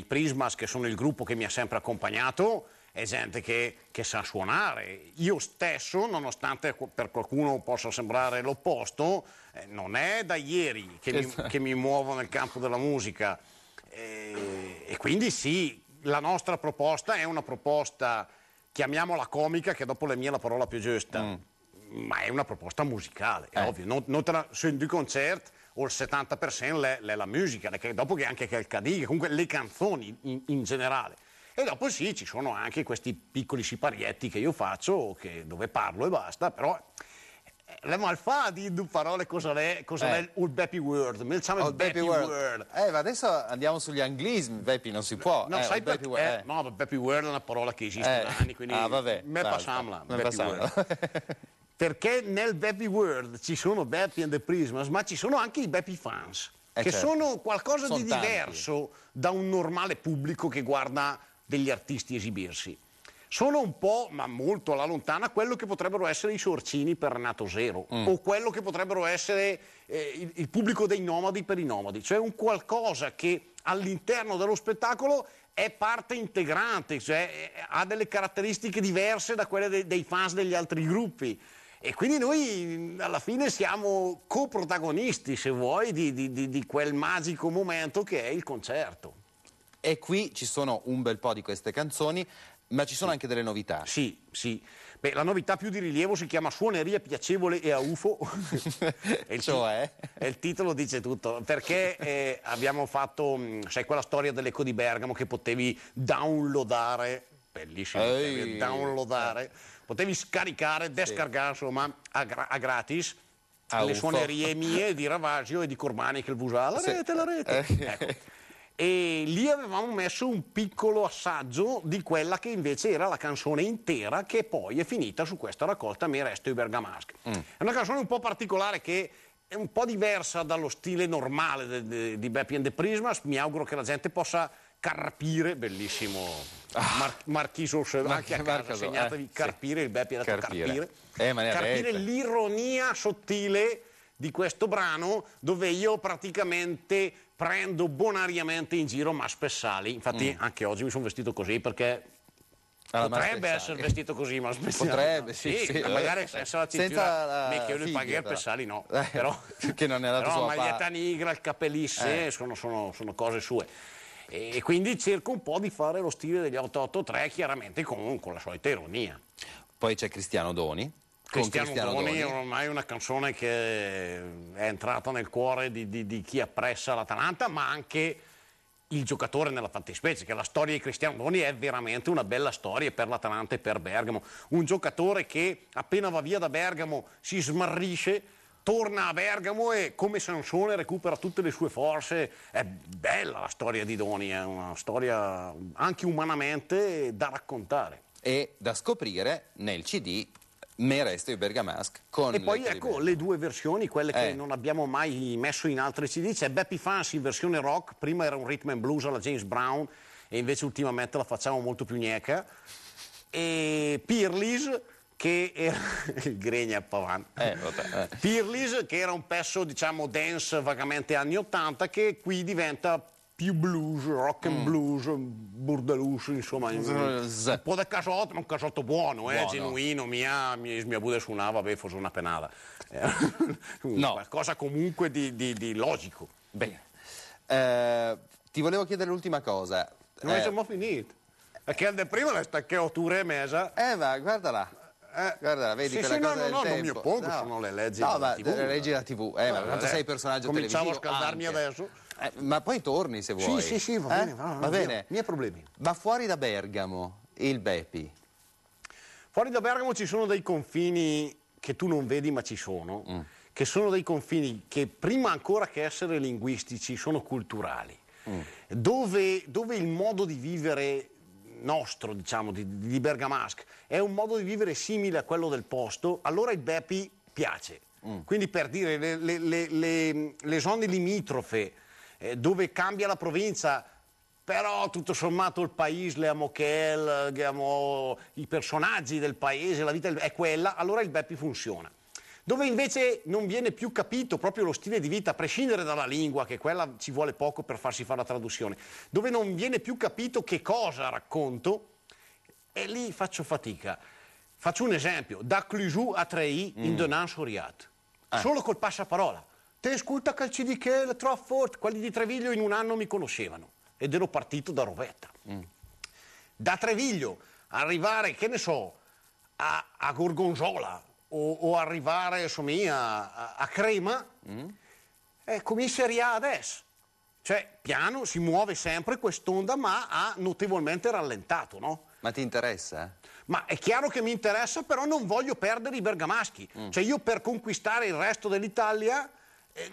I Prismas, che sono il gruppo che mi ha sempre accompagnato, è gente che sa suonare. Io stesso, nonostante per qualcuno possa sembrare l'opposto, non è da ieri che mi muovo nel campo della musica. E quindi sì, la nostra proposta è una proposta, chiamiamola comica, che dopo le mie è la parola più giusta, ma è una proposta musicale, è ovvio. Sul du concert o il 70% è la musica, dopo che anche il cadì, comunque le canzoni in generale. E dopo sì, ci sono anche questi piccoli siparietti che io faccio, dove parlo e basta, però le malfa di due parole cosa è il Beppy Word, il Beppy Word. Ma adesso andiamo sugli anglismi, Beppy non si può. No, sai perché? No, Beppy Word è una parola che esiste da anni, quindi me passamla, Beppy Word. Perché nel Beppy World ci sono Beppy and the Prismas, ma ci sono anche i Beppy fans, che certo. sono qualcosa di diverso da un normale pubblico che guarda degli artisti esibirsi. Sono un po', ma molto alla lontana, quello che potrebbero essere i Sorcini per Renato Zero, o quello che potrebbero essere il pubblico dei Nomadi per i Nomadi, cioè un qualcosa che all'interno dello spettacolo è parte integrante, cioè ha delle caratteristiche diverse da quelle dei fans degli altri gruppi. E quindi noi alla fine siamo coprotagonisti, se vuoi, di quel magico momento che è il concerto. E qui ci sono un bel po' di queste canzoni, ma ci sono anche delle novità. Sì. Beh, la novità più di rilievo si chiama Suoneria piacevole e a UFO. Cioè? E il titolo dice tutto, perché abbiamo fatto, sai, quella storia dell'Eco di Bergamo che potevi downloadare, bellissimo, downloadare, potevi scaricare, descaricare, insomma, a gratis, le suonerie mie di Ravasio e di Corbani, che il Busà, la rete. Ecco. E lì avevamo messo un piccolo assaggio di quella che invece era la canzone intera, che poi è finita su questa raccolta Me Resto i Bergamaschi. È una canzone un po' particolare, che è un po' diversa dallo stile normale di Beppy and the Prismas. Mi auguro che la gente possa carpire, bellissimo Marchiso, anche a casa segnatevi, carpire, il Beppy ha detto carpire l'ironia sottile di questo brano, dove io praticamente prendo bonariamente in giro Mas Spessali. Infatti anche oggi mi sono vestito così, perché potrebbe essere vestito così, ma potrebbe, sì. Magari senza la cintura, che io pagare Spessali no, però che non è la sua maglietta nigra, il capellisse, sono cose sue. E quindi cerco un po' di fare lo stile degli 883, chiaramente con la solita ironia. Poi c'è Cristiano Doni. Cristiano Doni è ormai una canzone che è entrata nel cuore di chi apprezza l'Atalanta, ma anche il giocatore nella fattispecie, che la storia di Cristiano Doni è veramente una bella storia per l'Atalanta e per Bergamo. Un giocatore che appena va via da Bergamo si smarrisce, torna a Bergamo e come Sansone recupera tutte le sue forze. È bella la storia di Doni, è una storia anche umanamente da raccontare. E da scoprire nel CD Me Resto i Bergamaschi. E poi ecco le due versioni, quelle che non abbiamo mai messo in altri CD. C'è Beppy Fans in versione rock, prima era un rhythm and blues alla James Brown e invece ultimamente la facciamo molto più gneca. E Peerless, che era il Gregna Pavan. Peerless, che era un pezzo, diciamo, dance vagamente anni 80, che qui diventa più blues, rock and blues, burdelus, insomma, un po' da casotto, ma un casotto buono, genuino, mia bude suonava, fosse una penala. Qualcosa comunque di logico. Bene. Ti volevo chiedere l'ultima cosa. Non siamo finiti. Perché prima le staccheo ture e mesa. Ma guardala. Guarda, vedi quella cosa del tempo. Non mi oppongo, sono le leggi della TV. Le leggi della TV, ma tanto sei personaggio televisivo. Cominciamo a scaldarmi adesso. Ma poi torni se vuoi. Sì, va bene. Va bene. Miei problemi. Ma fuori da Bergamo, il Beppy? Fuori da Bergamo ci sono dei confini che tu non vedi, ma ci sono. Che sono dei confini che prima ancora che essere linguistici sono culturali. Dove il modo di vivere nostro, diciamo, di Bergamaschi è un modo di vivere simile a quello del posto, allora il Beppy piace. Quindi, per dire, le zone limitrofe, dove cambia la provincia, però tutto sommato il paese, le amochel, i personaggi del paese, la vita è quella, allora il Beppy funziona. Dove invece non viene più capito proprio lo stile di vita, a prescindere dalla lingua, che quella ci vuole poco per farsi fare la traduzione, dove non viene più capito che cosa racconto, e lì faccio fatica. Faccio un esempio, da Clusù a Trei in Denan Soriat, solo col passaparola. Te ascolta calci che le troppo forte, quelli di Treviglio in un anno mi conoscevano ed ero partito da Rovetta. Da Treviglio arrivare, che ne so, a Gorgonzola, o arrivare insomma, a Crema, come in Serie A adesso. Cioè, piano, si muove sempre quest'onda, ma ha notevolmente rallentato, no? Ma ti interessa? Ma è chiaro che mi interessa, però non voglio perdere i bergamaschi. Cioè, io per conquistare il resto dell'Italia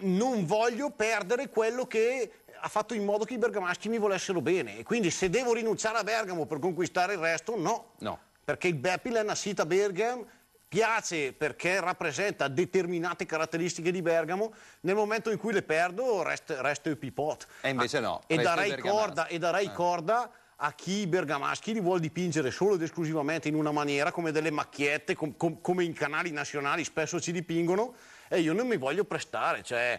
non voglio perdere quello che ha fatto in modo che i bergamaschi mi volessero bene. E quindi se devo rinunciare a Bergamo per conquistare il resto, no. No. Perché il Beppel è una sita Bergamo, piace perché rappresenta determinate caratteristiche di Bergamo, nel momento in cui le perdo resto il pipot. E invece no. E darei corda a chi i bergamaschi li vuol dipingere solo ed esclusivamente in una maniera, come delle macchiette, come in canali nazionali spesso ci dipingono, e io non mi voglio prestare, cioè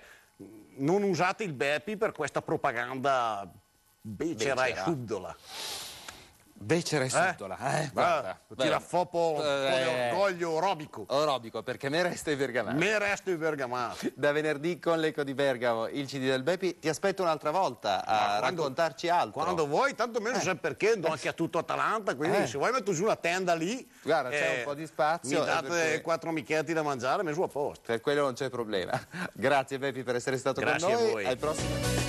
non usate il Beppi per questa propaganda becera e subdola. Becera e subdola, guarda. Tira fuori un po' di orgoglio orobico. Orobico, perché me resta i bergamaschi. Me resto i bergamaschi. Da venerdì con l'Eco di Bergamo, il CD del Beppi. Ti aspetto un'altra volta a raccontarci altro. Quando vuoi, tanto meno sai perché, do anche a tutto Atalanta, quindi se vuoi metto giù una tenda lì. Guarda, c'è un po' di spazio. Mi date 4 michetti da mangiare, messo a posto. Per quello non c'è problema. Grazie Beppi per essere stato con noi. Grazie a voi. Al prossimo.